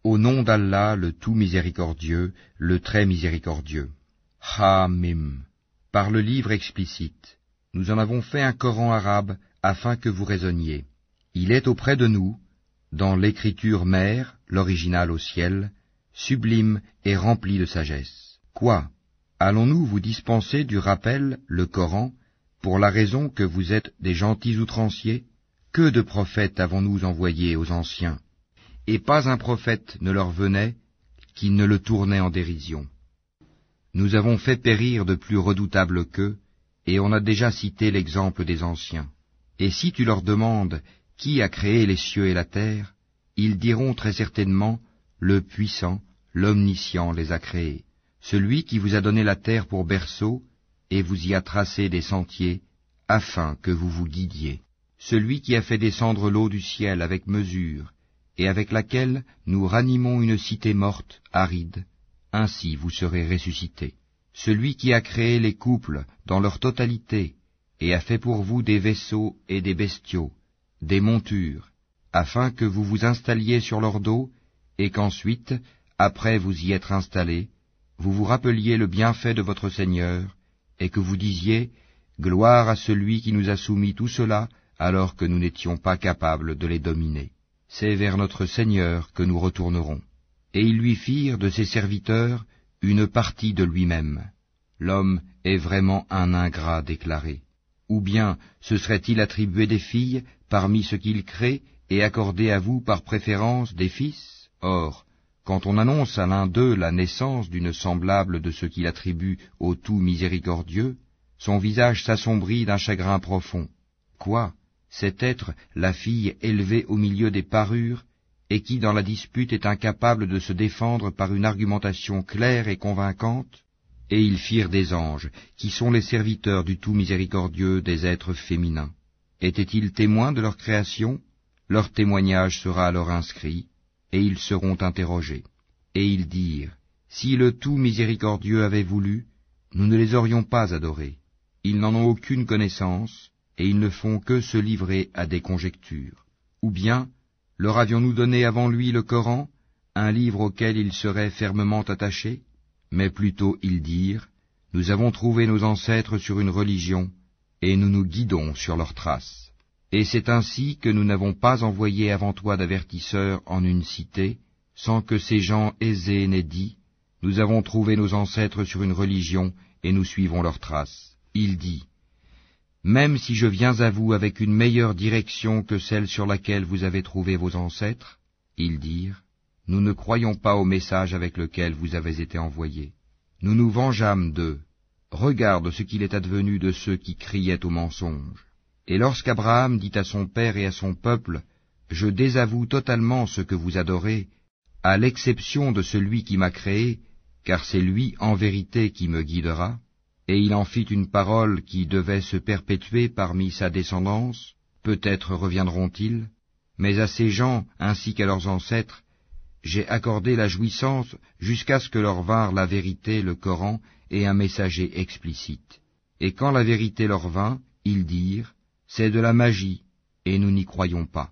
Au nom d'Allah, le tout miséricordieux, le très miséricordieux. Ha-Mim. Par le livre explicite, nous en avons fait un Coran arabe afin que vous raisonniez. Il est auprès de nous, dans l'écriture mère, l'original au ciel, sublime et rempli de sagesse. Quoi? Allons-nous vous dispenser du rappel, le Coran, pour la raison que vous êtes des gentils outranciers? Que de prophètes avons-nous envoyés aux anciens? Et pas un prophète ne leur venait qui ne le tournait en dérision. Nous avons fait périr de plus redoutables qu'eux, et on a déjà cité l'exemple des anciens. Et si tu leur demandes qui a créé les cieux et la terre, ils diront très certainement, le puissant, l'omniscient les a créés, celui qui vous a donné la terre pour berceau, et vous y a tracé des sentiers, afin que vous vous guidiez, celui qui a fait descendre l'eau du ciel avec mesure, et avec laquelle nous ranimons une cité morte, aride, ainsi vous serez ressuscités. Celui qui a créé les couples dans leur totalité, et a fait pour vous des vaisseaux et des bestiaux, des montures, afin que vous vous installiez sur leur dos, et qu'ensuite, après vous y être installés, vous vous rappeliez le bienfait de votre Seigneur, et que vous disiez, « Gloire à celui qui nous a soumis tout cela, alors que nous n'étions pas capables de les dominer. » C'est vers notre Seigneur que nous retournerons. Et ils lui firent de ses serviteurs une partie de lui-même. L'homme est vraiment un ingrat déclaré. Ou bien se serait-il attribué des filles parmi ce qu'il crée et accordé à vous par préférence des fils? Or, quand on annonce à l'un d'eux la naissance d'une semblable de ce qu'il attribue au tout miséricordieux, son visage s'assombrit d'un chagrin profond. Quoi? Cet être, la fille élevée au milieu des parures, et qui dans la dispute est incapable de se défendre par une argumentation claire et convaincante? Et ils firent des anges, qui sont les serviteurs du tout miséricordieux des êtres féminins. Étaient-ils témoins de leur création? Leur témoignage sera alors inscrit, et ils seront interrogés. Et ils dirent, si le tout miséricordieux avait voulu, nous ne les aurions pas adorés. Ils n'en ont aucune connaissance, et ils ne font que se livrer à des conjectures. Ou bien, leur avions-nous donné avant lui le Coran, un livre auquel ils seraient fermement attachés? Mais plutôt ils dirent, nous avons trouvé nos ancêtres sur une religion, et nous nous guidons sur leurs traces. Et c'est ainsi que nous n'avons pas envoyé avant toi d'avertisseurs en une cité, sans que ces gens aisés n'aient dit, nous avons trouvé nos ancêtres sur une religion, et nous suivons leurs traces. Il dit, même si je viens à vous avec une meilleure direction que celle sur laquelle vous avez trouvé vos ancêtres, ils dirent, nous ne croyons pas au message avec lequel vous avez été envoyés. Nous nous vengeâmes d'eux. Regarde ce qu'il est advenu de ceux qui criaient au mensonge. Et lorsqu'Abraham dit à son père et à son peuple, je désavoue totalement ce que vous adorez, à l'exception de celui qui m'a créé, car c'est lui en vérité qui me guidera, et il en fit une parole qui devait se perpétuer parmi sa descendance, peut-être reviendront-ils, mais à ces gens ainsi qu'à leurs ancêtres, j'ai accordé la jouissance jusqu'à ce que leur vinrent la vérité, le Coran, et un messager explicite. Et quand la vérité leur vint, ils dirent, c'est de la magie, et nous n'y croyons pas.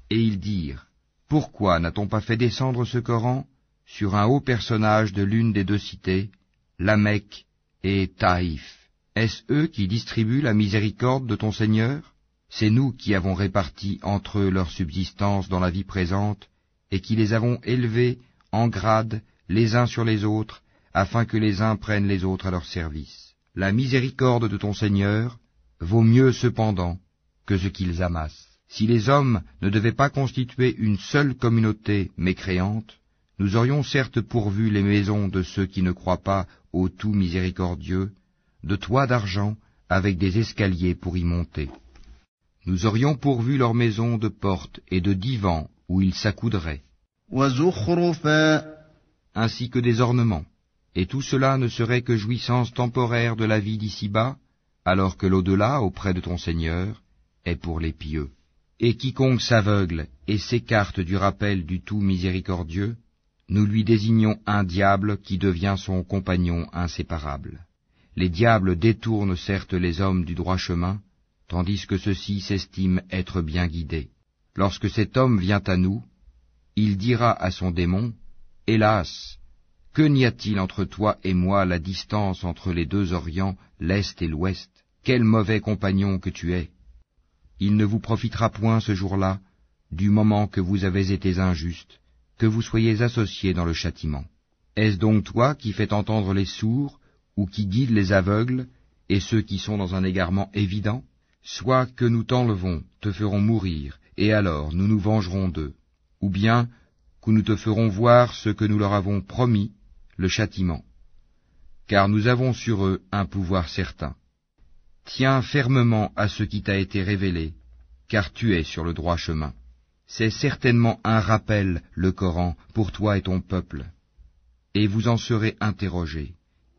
Et ils dirent, pourquoi n'a-t-on pas fait descendre ce Coran sur un haut personnage de l'une des deux cités, la Mecque et Taïf? Est-ce eux qui distribuent la miséricorde de ton Seigneur? C'est nous qui avons réparti entre eux leur subsistance dans la vie présente, et qui les avons élevés en grade les uns sur les autres, afin que les uns prennent les autres à leur service. La miséricorde de ton Seigneur vaut mieux cependant que ce qu'ils amassent. Si les hommes ne devaient pas constituer une seule communauté mécréante, nous aurions certes pourvu les maisons de ceux qui ne croient pas au tout miséricordieux, de toits d'argent avec des escaliers pour y monter. Nous aurions pourvu leurs maisons de portes et de divans où ils s'accoudraient, ainsi que des ornements, et tout cela ne serait que jouissance temporaire de la vie d'ici-bas, alors que l'au-delà, auprès de ton Seigneur, est pour les pieux. Et quiconque s'aveugle et s'écarte du rappel du tout miséricordieux, nous lui désignons un diable qui devient son compagnon inséparable. Les diables détournent certes les hommes du droit chemin, tandis que ceux-ci s'estiment être bien guidés. Lorsque cet homme vient à nous, il dira à son démon, « Hélas, que n'y a-t-il entre toi et moi la distance entre les deux Orients, l'Est et l'Ouest? Quel mauvais compagnon que tu es! Il ne vous profitera point ce jour-là, du moment que vous avez été injustes, que vous soyez associés dans le châtiment. Est-ce donc toi qui fais entendre les sourds, ou qui guides les aveugles, et ceux qui sont dans un égarement évident? Soit que nous t'enlevons, te ferons mourir, et alors nous nous vengerons d'eux, ou bien que nous te ferons voir ce que nous leur avons promis, le châtiment. Car nous avons sur eux un pouvoir certain. Tiens fermement à ce qui t'a été révélé, car tu es sur le droit chemin. C'est certainement un rappel, le Coran, pour toi et ton peuple. Et vous en serez interrogés.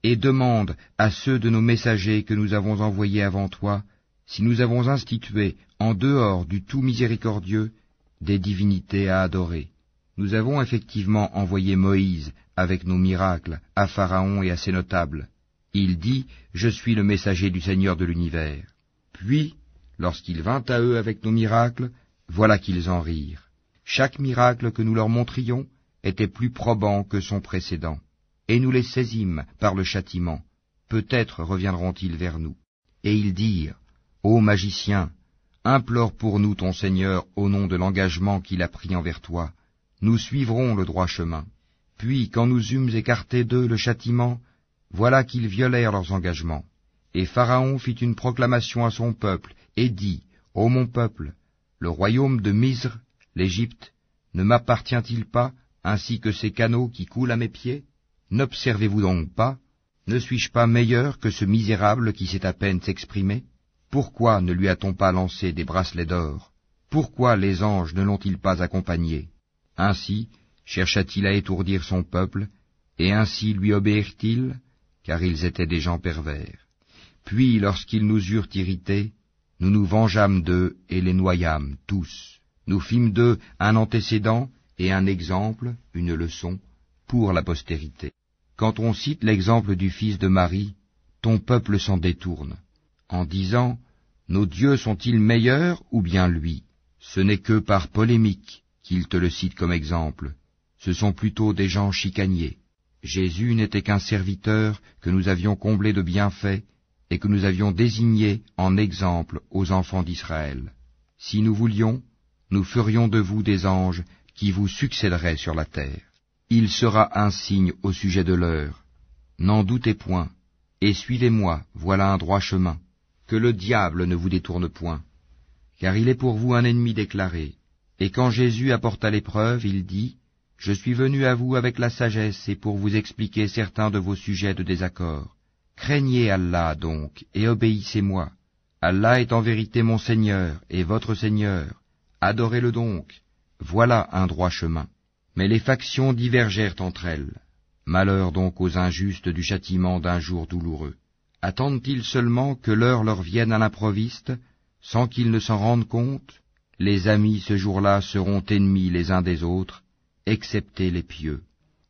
Et demande à ceux de nos messagers que nous avons envoyés avant toi, si nous avons institué, en dehors du tout miséricordieux, des divinités à adorer. Nous avons effectivement envoyé Moïse avec nos miracles à Pharaon et à ses notables. Il dit, « Je suis le messager du Seigneur de l'univers. » Puis, lorsqu'il vint à eux avec nos miracles, voilà qu'ils en rirent. Chaque miracle que nous leur montrions était plus probant que son précédent. Et nous les saisîmes par le châtiment. Peut-être reviendront-ils vers nous. Et ils dirent, « Ô magicien, implore pour nous ton Seigneur au nom de l'engagement qu'il a pris envers toi. Nous suivrons le droit chemin. » Puis, quand nous eûmes écarté d'eux le châtiment, voilà qu'ils violèrent leurs engagements. Et Pharaon fit une proclamation à son peuple, et dit, « Ô mon peuple, le royaume de Misr, l'Égypte, ne m'appartient-il pas, ainsi que ces canaux qui coulent à mes pieds? N'observez-vous donc pas? Ne suis-je pas meilleur que ce misérable qui sait à peine s'exprimer? Pourquoi ne lui a-t-on pas lancé des bracelets d'or? Pourquoi les anges ne l'ont-ils pas accompagné? » Ainsi chercha-t-il à étourdir son peuple, et ainsi lui obéirent-ils, car ils étaient des gens pervers. Puis, lorsqu'ils nous eurent irrités, nous nous vengeâmes d'eux et les noyâmes tous. Nous fîmes d'eux un antécédent et un exemple, une leçon, pour la postérité. Quand on cite l'exemple du fils de Marie, ton peuple s'en détourne, en disant « Nos dieux sont-ils meilleurs ou bien lui ?» Ce n'est que par polémique qu'ils te le citent comme exemple. Ce sont plutôt des gens chicaniers. Jésus n'était qu'un serviteur que nous avions comblé de bienfaits et que nous avions désigné en exemple aux enfants d'Israël. Si nous voulions, nous ferions de vous des anges qui vous succéderaient sur la terre. Il sera un signe au sujet de l'heure. N'en doutez point, et suivez-moi, voilà un droit chemin. Que le diable ne vous détourne point, car il est pour vous un ennemi déclaré. Et quand Jésus apporta l'épreuve, il dit, « Je suis venu à vous avec la sagesse et pour vous expliquer certains de vos sujets de désaccord. Craignez Allah donc, et obéissez-moi. Allah est en vérité mon Seigneur et votre Seigneur. Adorez-le donc. Voilà un droit chemin. » Mais les factions divergèrent entre elles. Malheur donc aux injustes du châtiment d'un jour douloureux. Attendent-ils seulement que l'heure leur vienne à l'improviste, sans qu'ils ne s'en rendent compte? Les amis ce jour-là seront ennemis les uns des autres, excepté les pieux.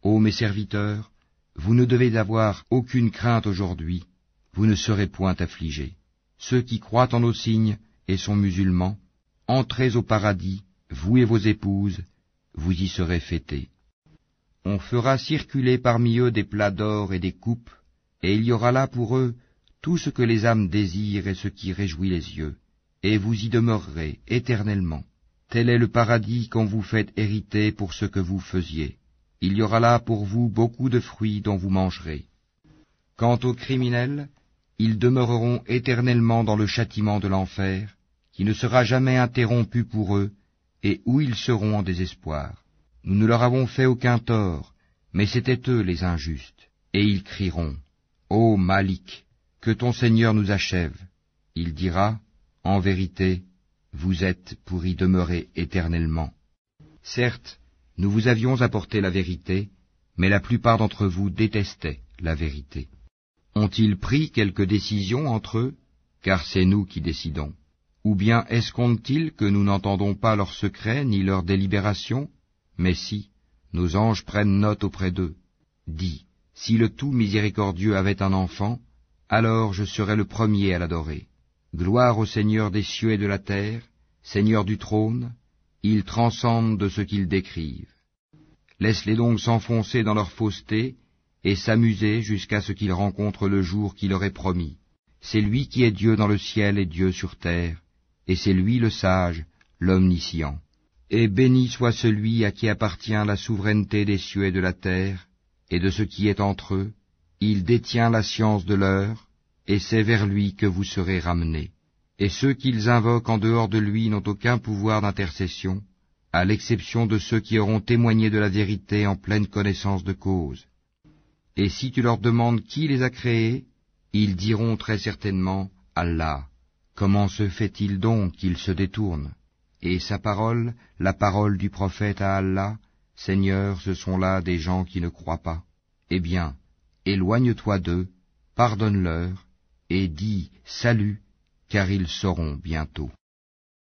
Ô mes serviteurs, vous ne devez avoir aucune crainte aujourd'hui, vous ne serez point affligés. Ceux qui croient en nos signes et sont musulmans, entrez au paradis, vous et vos épouses, vous y serez fêtés. On fera circuler parmi eux des plats d'or et des coupes, et il y aura là pour eux tout ce que les âmes désirent et ce qui réjouit les yeux, et vous y demeurerez éternellement. Tel est le paradis qu'on vous fait hériter pour ce que vous faisiez. Il y aura là pour vous beaucoup de fruits dont vous mangerez. Quant aux criminels, ils demeureront éternellement dans le châtiment de l'enfer, qui ne sera jamais interrompu pour eux, et où ils seront en désespoir. Nous ne leur avons fait aucun tort, mais c'étaient eux les injustes. Et ils crieront, « Ô Malik, que ton Seigneur nous achève. » Il dira, « En vérité, vous êtes pour y demeurer éternellement. » Certes, nous vous avions apporté la vérité, mais la plupart d'entre vous détestaient la vérité. Ont-ils pris quelque décision entre eux? Car c'est nous qui décidons. Ou bien escomptent-ils que nous n'entendons pas leurs secrets ni leurs délibérations? Mais si, nos anges prennent note auprès d'eux. Dis, si le tout miséricordieux avait un enfant, alors je serais le premier à l'adorer. Gloire au Seigneur des cieux et de la terre, Seigneur du trône, il transcende de ce qu'ils décrivent. Laisse-les donc s'enfoncer dans leur fausseté et s'amuser jusqu'à ce qu'ils rencontrent le jour qu'il leur est promis. C'est lui qui est Dieu dans le ciel et Dieu sur terre, et c'est lui le sage, l'omniscient. Et béni soit celui à qui appartient la souveraineté des cieux et de la terre, et de ce qui est entre eux. Il détient la science de l'heure, et c'est vers lui que vous serez ramenés. Et ceux qu'ils invoquent en dehors de lui n'ont aucun pouvoir d'intercession, à l'exception de ceux qui auront témoigné de la vérité en pleine connaissance de cause. Et si tu leur demandes qui les a créés, ils diront très certainement Allah. Comment se fait-il donc qu'ils se détournent? Et sa parole, la parole du prophète à Allah, Seigneur, ce sont là des gens qui ne croient pas. Eh bien, éloigne-toi d'eux, pardonne-leur, et dis salut, car ils sauront bientôt.